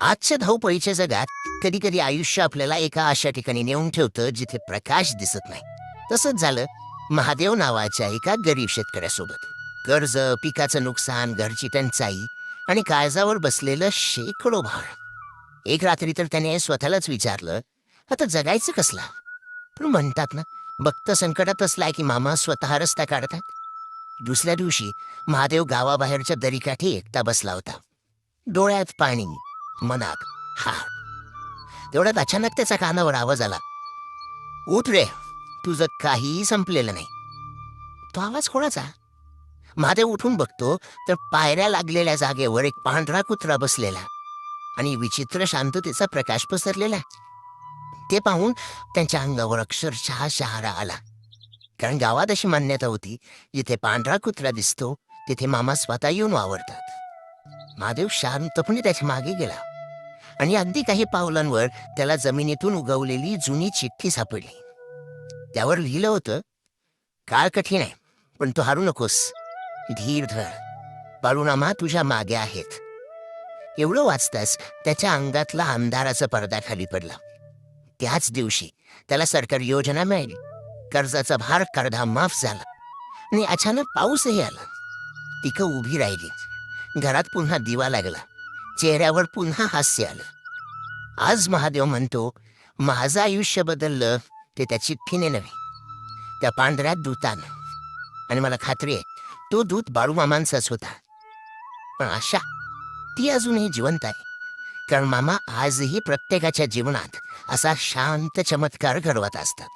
आजच्या धावपळीच्या जगात कधी कधी आयुष्य आपल्याला एका अशा ठिकाणी नेऊन ठेवतं जिथे प्रकाश दिसत नाही. तसंच झालं महादेव नावाच्या एका गरीब शेतकऱ्यासोबत. कर्ज, पिकाचं नुकसान, घरची टंचाई आणि काळजावर बसलेलं शेकडो भार. एक रात्री तर त्याने स्वतःलाच विचारलं, आता जगायचं कसला? पण म्हणतात ना, भक्त संकटात असलाय की मामा स्वतः रस्ता काढतात. दुसऱ्या दिवशी महादेव गावाबाहेरच्या दरीकाठी एकटा बसला होता. डोळ्यात पाणी, मनात हार. तेवढ्यात अचानक त्याचा कानावर आवाज आला, उठ रे, तुझं काहीही संपलेलं नाही. तो आवाज कोणाचा? महादेव उठून बघतो तर पायऱ्या लागलेल्या जागेवर एक पांढरा कुत्रा बसलेला आणि विचित्र शांततेचा प्रकाश पसरलेला. ते पाहून त्यांच्या अंगावर अक्षरशः शहारा आला. कारण गावात अशी मान्यता होती, जिथे पांढरा कुत्रा दिसतो तिथे मामा स्वतः येऊन वावरतात. महादेव शांतपणे त्याच्या मागे गेला आणि अगदी काही पावलांवर त्याला जमिनीतून उगवलेली जुनी चिठ्ठी सापडली. त्यावर लिहिलं होतं, काळ कठीण आहे पण तू हारू नकोस, धीर धर, बाळूमामा तुझ्या मागे आहेत. एवढं वाचताच त्याच्या अंगातला अंधाराचा पडदा खाली पडला. त्याच दिवशी त्याला सरकारी योजना मिळाली, कर्जाचा भार अर्धा माफ झाला आणि अचानक पाऊसही आला. पिकं उभी राहिली, घरात पुन्हा दिवा लागला, चेहऱ्यावर पुन्हा हास्य आलं. आज महादेव म्हणतो, माझं आयुष्य बदललं ते त्या चिठ्ठीने नव्हे, त्या पांढऱ्या दूतानं. आणि मला खात्री आहे तो दूत बाळूमामांचाच होता. पण आशा ती अजूनही जिवंत आहे, कारण मामा आजही प्रत्येकाच्या जीवनात असा शांत चमत्कार घडवत असतात.